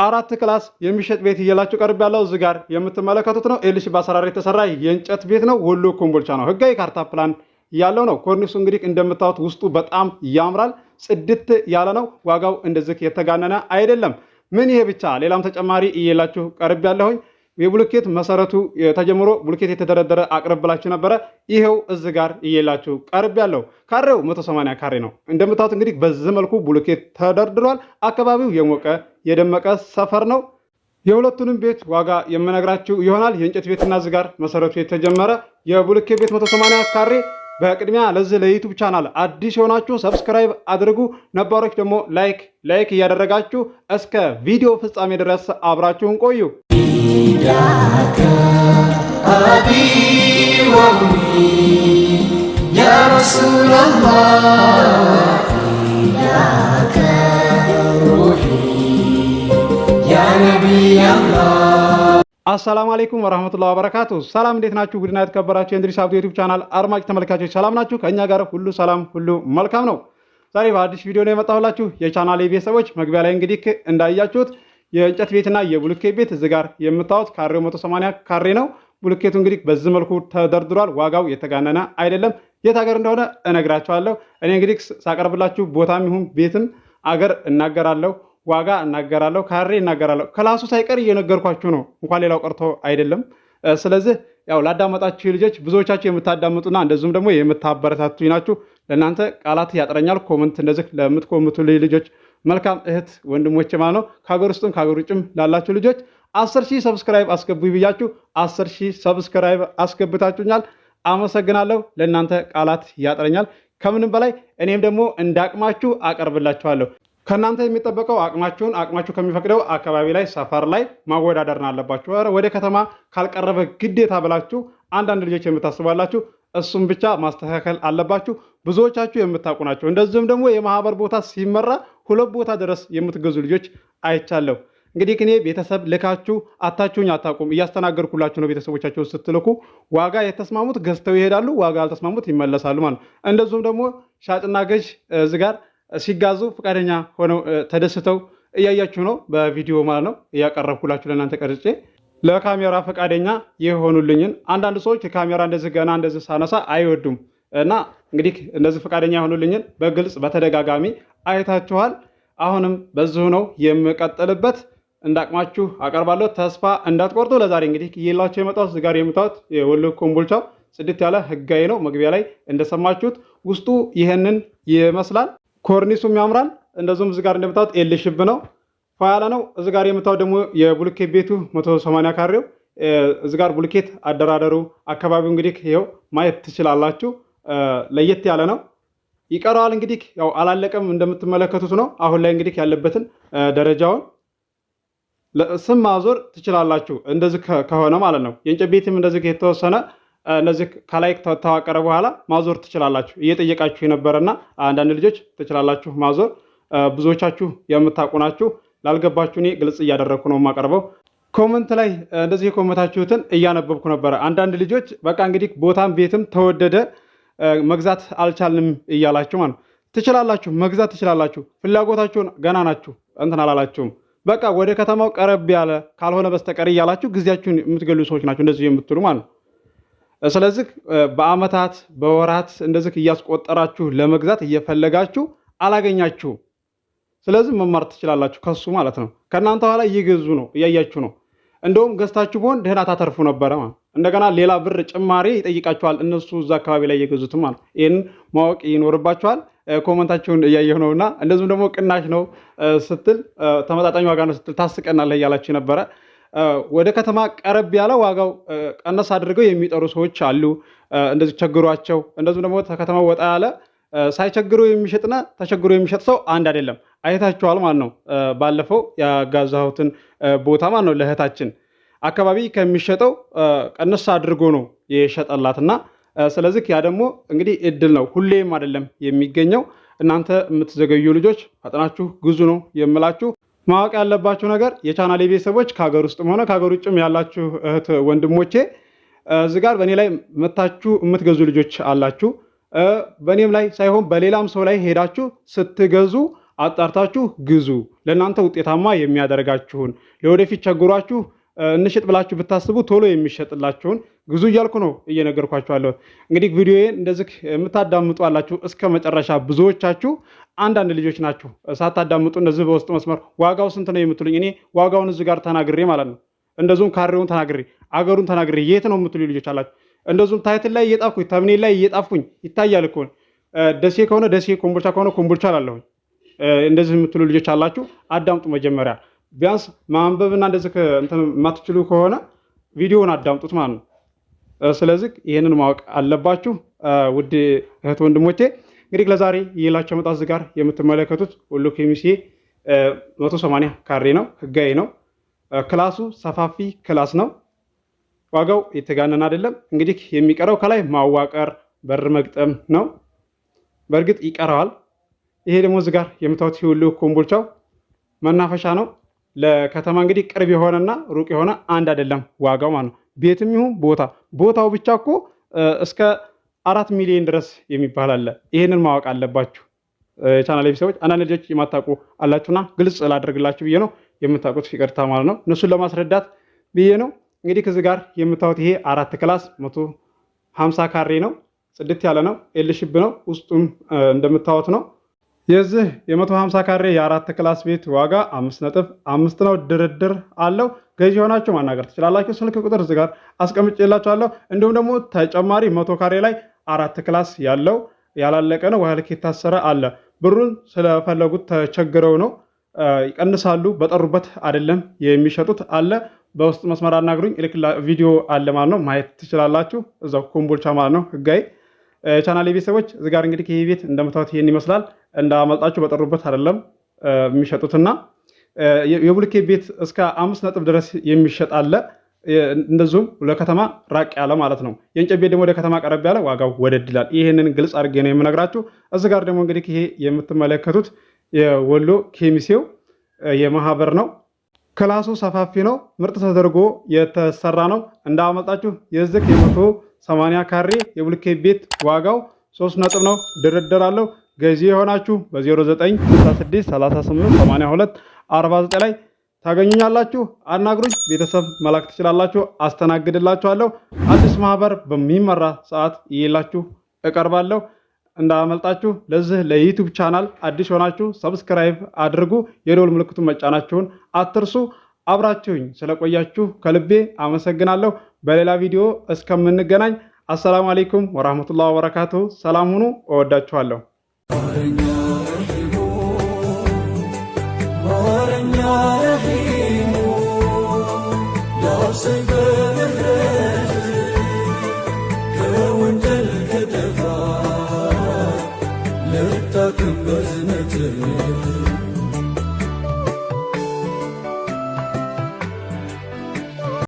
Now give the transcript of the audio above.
4 ክላስ የሚሸጥ ቤት እየላችሁ ቀርብ ያለው እዚህ ጋር የምትመለከቱት ነው። ኤልሽ በአሰራር የተሰራ የእንጨት ቤት ነው። ወሎ ኮምቦልቻ ነው። ህጋዊ ካርታ ፕላን ያለው ነው። ኮርኒሱ እንግዲህ እንደምታዩት ውስጡ በጣም ያምራል። ጽድት ያለ ነው። ዋጋው እንደዚህ የተጋነነ አይደለም። ምን ይሄ ብቻ ሌላም ተጨማሪ እየላችሁ ቀርብ ያለሁኝ የብሎኬት መሰረቱ ተጀምሮ ብሎኬት የተደረደረ አቅርብላችሁ ነበረ። ይሄው እዚህ ጋር እየላችሁ ቀርብ ያለው ካሬው 180 ካሬ ነው። እንደምታዩት እንግዲህ በዚህ መልኩ ብሎኬት ተደርድሯል። አካባቢው የሞቀ የደመቀ ሰፈር ነው። የሁለቱንም ቤት ዋጋ የምነግራችሁ ይሆናል። የእንጨት ቤትና እዚህ ጋር መሰረቱ የተጀመረ የብሎኬት ቤት 180 ካሬ። በቅድሚያ ለዚህ ለዩቲዩብ ቻናል አዲስ የሆናችሁ ሰብስክራይብ አድርጉ። ነባሮች ደግሞ ላይክ እያደረጋችሁ እስከ ቪዲዮ ፍጻሜ ድረስ አብራችሁን ቆዩ። أبي وأمي يا رسول الله فداك روحي يا نبي الله አሰላሙ አለይኩም ወራህመቱላሂ ወበረካቱ። ሰላም እንዴት ናችሁ? ጉድና የተከበራችሁ የእንድሪስ አብዱ ዩቲዩብ ቻናል አድማጭ ተመልካቾች ሰላም ናችሁ? ከኛ ጋር ሁሉ ሰላም ሁሉ መልካም ነው። ዛሬ በአዲስ ቪዲዮ ነው የመጣሁላችሁ። የቻናሌ ቤተሰቦች መግቢያ ላይ እንግዲህ እንዳያችሁት የእንጨት ቤትና የብሎኬት ቤት እዚህ ጋር የምታዩት ካሬው 180 ካሬ ነው። ብሎኬቱ እንግዲህ በዚህ መልኩ ተደርድሯል። ዋጋው የተጋነነ አይደለም። የት ሀገር እንደሆነ እነግራችኋለሁ። እኔ እንግዲህ ሳቀርብላችሁ ቦታም ይሁን ቤትም አገር እናገራለሁ፣ ዋጋ እናገራለሁ፣ ካሬ እናገራለሁ። ክላሱ ሳይቀር እየነገርኳችሁ ነው፣ እንኳን ሌላው ቀርቶ አይደለም። ስለዚህ ያው ላዳመጣችሁ ልጆች ብዙዎቻችሁ የምታዳምጡና እንደዚሁም ደግሞ የምታበረታቱኝ ናችሁ። ለእናንተ ቃላት ያጥረኛል። ኮመንት እንደዚህ ለምትኮምቱ ልጆች መልካም እህት ወንድሞቼ ማለት ነው። ከሀገር ውስጥም ከሀገር ውጭም ላላችሁ ልጆች 10,000 ሰብስክራይብ አስገቡ ብያችሁ 10,000 ሰብስክራይብ አስገብታችሁኛል። አመሰግናለሁ። ለእናንተ ቃላት ያጥረኛል። ከምንም በላይ እኔም ደግሞ እንዳቅማችሁ አቀርብላችኋለሁ። ከእናንተ የሚጠበቀው አቅማችሁ ከሚፈቅደው አካባቢ ላይ ሰፈር ላይ ማወዳደርን አለባችሁ። ወደ ከተማ ካልቀረበ ግዴታ ብላችሁ አንዳንድ ልጆች የምታስባላችሁ እሱም ብቻ ማስተካከል አለባችሁ። ብዙዎቻችሁ የምታውቁ ናቸው። እንደዚሁም ደግሞ የማህበር ቦታ ሲመራ 2 ቦታ ድረስ የምትገዙ ልጆች አይቻለሁ። እንግዲህ እኔ ቤተሰብ ልካችሁ አታችሁኝ አታውቁም። እያስተናገርኩላችሁ ነው። ቤተሰቦቻቸው ስትልኩ ዋጋ የተስማሙት ገዝተው ይሄዳሉ፣ ዋጋ ያልተስማሙት ይመለሳሉ ማለት ነው። እንደዚሁም ደግሞ ሻጭና ገዥ እዚህ ጋር ሲጋዙ ፈቃደኛ ሆነው ተደስተው እያያችሁ ነው በቪዲዮ ማለት ነው። እያቀረብኩላችሁ ለእናንተ ቀርጬ ለካሜራ ፈቃደኛ የሆኑልኝን አንዳንድ ሰዎች ካሜራ እንደዚህ ገና እንደዚህ ሳነሳ አይወዱም እና እንግዲህ እንደዚህ ፈቃደኛ የሆኑልኝን በግልጽ በተደጋጋሚ አይታችኋል። አሁንም በዚሁ ነው የምቀጥልበት። እንዳቅማችሁ አቀርባለሁ። ተስፋ እንዳትቆርጡ። ለዛሬ እንግዲህ ይላችሁ የመጣሁት እዚህ ጋር የምታዩት የወሎ ኮምቦልቻው ጽድት ያለ ህጋዊ ነው። መግቢያ ላይ እንደሰማችሁት ውስጡ ይሄንን ይመስላል። ኮርኒሱም ያምራል። እንደዚሁም እዚህ ጋር እንደምታዩት ኤል ሽብ ነው ያለ ነው። እዚህ ጋር የምታዩት ደግሞ የብሎኬት ቤቱ 180 ካሬው እዚህ ጋር ብሎኬት አደራደሩ አካባቢው እንግዲህ ይኸው ማየት ትችላላችሁ። ለየት ያለ ነው። ይቀረዋል እንግዲህ ያው አላለቀም እንደምትመለከቱት ነው። አሁን ላይ እንግዲህ ያለበትን ደረጃውን ስም ማዞር ትችላላችሁ። እንደዚህ ከሆነ ማለት ነው። የእንጨት ቤትም እንደዚህ የተወሰነ እነዚህ ከላይ ተዋቀረ በኋላ ማዞር ትችላላችሁ። እየጠየቃችሁ የነበረና አንዳንድ ልጆች ትችላላችሁ ማዞር። ብዙዎቻችሁ የምታውቁ ናችሁ። ላልገባችሁ እኔ ግልጽ እያደረግኩ ነው የማቀርበው። ኮመንት ላይ እንደዚህ የኮመንታችሁትን እያነበብኩ ነበረ። አንዳንድ ልጆች በቃ እንግዲህ ቦታም ቤትም ተወደደ መግዛት አልቻልንም እያላችሁ ማለት ትችላላችሁ፣ መግዛት ትችላላችሁ። ፍላጎታችሁን ገና ናችሁ፣ እንትን አላላችሁም። በቃ ወደ ከተማው ቀረብ ያለ ካልሆነ በስተቀር እያላችሁ ጊዜያችሁን የምትገሉ ሰዎች ናቸው እንደዚህ የምትሉ ማለት ነው። ስለዚህ በአመታት በወራት እንደዚህ እያስቆጠራችሁ ለመግዛት እየፈለጋችሁ አላገኛችሁም። ስለዚህ መማር ትችላላችሁ ከሱ ማለት ነው። ከእናንተ ኋላ እየገዙ ነው፣ እያያችሁ ነው። እንደውም ገዝታችሁ ቢሆን ደህና ታተርፉ ነበረ ማለት። እንደገና ሌላ ብር ጭማሪ ይጠይቃችኋል እነሱ እዛ አካባቢ ላይ እየገዙትም ማለት። ይህን ማወቅ ይኖርባችኋል። ኮመንታችሁን እያየሁ ነውና እንደዚሁም ደግሞ ቅናሽ ነው ስትል ተመጣጣኝ ዋጋ ነው ስትል ታስቀናለህ እያላችሁ ነበረ። ወደ ከተማ ቀረብ ያለ ዋጋው ቀነስ አድርገው የሚጠሩ ሰዎች አሉ፣ እንደዚህ ቸግሯቸው። እንደዚሁም ደግሞ ከከተማ ወጣ ያለ ሳይቸግሩ የሚሸጥና ተቸግሮ የሚሸጥ ሰው አንድ አይደለም። አይታችኋል ማለት ነው። ባለፈው ያጋዛሁትን ቦታ ማለት ነው ለእህታችን አካባቢ ከሚሸጠው ቀነስ አድርጎ ነው የሸጠላትና ስለዚህ ያ ደግሞ እንግዲህ እድል ነው፣ ሁሌም አይደለም የሚገኘው። እናንተ የምትዘገዩ ልጆች ፈጥናችሁ ግዙ ነው የምላችሁ። ማወቅ ያለባችሁ ነገር የቻናሌ ቤተሰቦች ከሀገር ውስጥም ሆነ ከሀገር ውጭም ያላችሁ እህት ወንድሞቼ እዚህ ጋር በእኔ ላይ መታችሁ የምትገዙ ልጆች አላችሁ። በእኔም ላይ ሳይሆን በሌላም ሰው ላይ ሄዳችሁ ስትገዙ አጣርታችሁ ግዙ። ለእናንተ ውጤታማ የሚያደርጋችሁን ለወደፊት ቸግሯችሁ እንሽጥ ብላችሁ ብታስቡ ቶሎ የሚሸጥላችሁን ግዙ እያልኩ ነው እየነገርኳችሁ ያለሁት። እንግዲህ ቪዲዮዬን እንደዚህ የምታዳምጡ አላችሁ እስከ መጨረሻ። ብዙዎቻችሁ አንዳንድ ልጆች ናችሁ ሳታዳምጡ እንደዚህ በውስጥ መስመር ዋጋው ስንት ነው የምትሉኝ። እኔ ዋጋውን እዚህ ጋር ተናግሬ ማለት ነው፣ እንደዚሁም ካሬውን ተናግሬ አገሩን ተናግሬ የት ነው የምትሉ ልጆች አላችሁ። እንደዚሁም ታይትል ላይ እየጣፍኩኝ ተምኔል ላይ እየጣፍኩኝ ይታያል እኮ ደሴ ከሆነ ደሴ፣ ኮምቦልቻ ከሆነ ኮምቦልቻ አላለሁኝ። እንደዚህ የምትሉ ልጆች አላችሁ። አዳምጡ መጀመሪያ ቢያንስ ማንበብና እንደዚህ እንትን የማትችሉ ከሆነ ቪዲዮውን አዳምጡት ማለት ነው። ስለዚህ ይህንን ማወቅ አለባችሁ ውድ እህት ወንድሞቼ። እንግዲህ ለዛሬ ይላችሁ መጣ እዚህ ጋር የምትመለከቱት ወሎ ኬሚሴ 180 ካሬ ነው፣ ህጋዊ ነው። ክላሱ ሰፋፊ ክላስ ነው። ዋጋው የተጋነን አይደለም። እንግዲህ የሚቀረው ከላይ ማዋቀር በር መግጠም ነው። በእርግጥ ይቀረዋል። ይሄ ደግሞ እዚህ ጋር የምታዩት ወሎ ኮምቦልቻው መናፈሻ ነው። ለከተማ እንግዲህ ቅርብ የሆነና ሩቅ የሆነ አንድ አይደለም ዋጋው ማለት ነው። ቤትም ይሁን ቦታው ብቻ እኮ እስከ 4 ሚሊዮን ድረስ የሚባል አለ። ይሄንን ማወቅ አለባችሁ የቻናል ቤተሰቦች። አንዳንድ ልጆች የማታውቁ አላችሁና ግልጽ ላደርግላችሁ ብዬ ነው። የምታውቁት ይቅርታ ማለት ነው። እነሱን ለማስረዳት ብዬ ነው። እንግዲህ ከዚህ ጋር የምታዩት ይሄ 4 ክላስ 150 ካሬ ነው። ጽድት ያለ ነው። ኤልሽብ ነው። ውስጡም እንደምታዩት ነው። የዚህ የ150 ካሬ የ4 ክላስ ቤት ዋጋ 5.5 ነው። ድርድር አለው። ገዢ ሆናችሁ ማናገር ትችላላችሁ። ስልክ ቁጥር እዚህ ጋር አስቀምጬላችኋለሁ። እንዲሁም ደግሞ ተጨማሪ 100 ካሬ ላይ 4 ክላስ ያለው ያላለቀ ነው። ውሃ ልክ የታሰረ አለ። ብሩን ስለፈለጉት ተቸግረው ነው ይቀንሳሉ። በጠሩበት አይደለም የሚሸጡት አለ። በውስጥ መስመር አናግሩኝ። ቪዲዮ አለ ማለት ነው። ማየት ትችላላችሁ። እዛው ኮምቦልቻ ማለት ነው። ህጋዊ ቻናል ቤተሰቦች እዚህ ጋር እንግዲህ ይሄ ቤት እንደምታዩት ይሄን ይመስላል። እንዳመልጣችሁ በጠሩበት አይደለም የሚሸጡትና የብሎኬት ቤት እስከ 5 ነጥብ ድረስ የሚሸጥ አለ። እንደዚሁም ለከተማ ራቅ ያለ ማለት ነው። የእንጨት ቤት ደግሞ ወደ ከተማ ቀረብ ያለ ዋጋው ወደድ ይላል። ይሄንን ግልጽ አድርጌ ነው የምነግራችሁ። እዚህ ጋር ደግሞ እንግዲህ ይሄ የምትመለከቱት የወሎ ኬሚሴው የማህበር ነው። ክላሱ ሰፋፊ ነው። ምርጥ ተደርጎ የተሰራ ነው። እንዳመጣችሁ የዚህ የ180 ካሬ የብሎኬት ቤት ዋጋው 3 ነጥብ ነው። ድርድር አለው። ገዢ የሆናችሁ በ0966 38 82 49 ላይ ታገኙኛላችሁ። አናግሩኝ። ቤተሰብ መላክ ትችላላችሁ። አስተናግድላችኋለሁ። አዲስ ማህበር በሚመራ ሰዓት ይላችሁ እቀርባለሁ። እንዳመልጣችሁ ለዚህ ለዩቲዩብ ቻናል አዲስ ሆናችሁ ሰብስክራይብ አድርጉ። የደወል ምልክቱን መጫናችሁን አትርሱ። አብራችሁኝ ስለቆያችሁ ከልቤ አመሰግናለሁ። በሌላ ቪዲዮ እስከምንገናኝ አሰላሙ አለይኩም ወራህመቱላሂ ወበረካቱሁ። ሰላም ሁኑ። እወዳችኋለሁ። لتكن بزنتي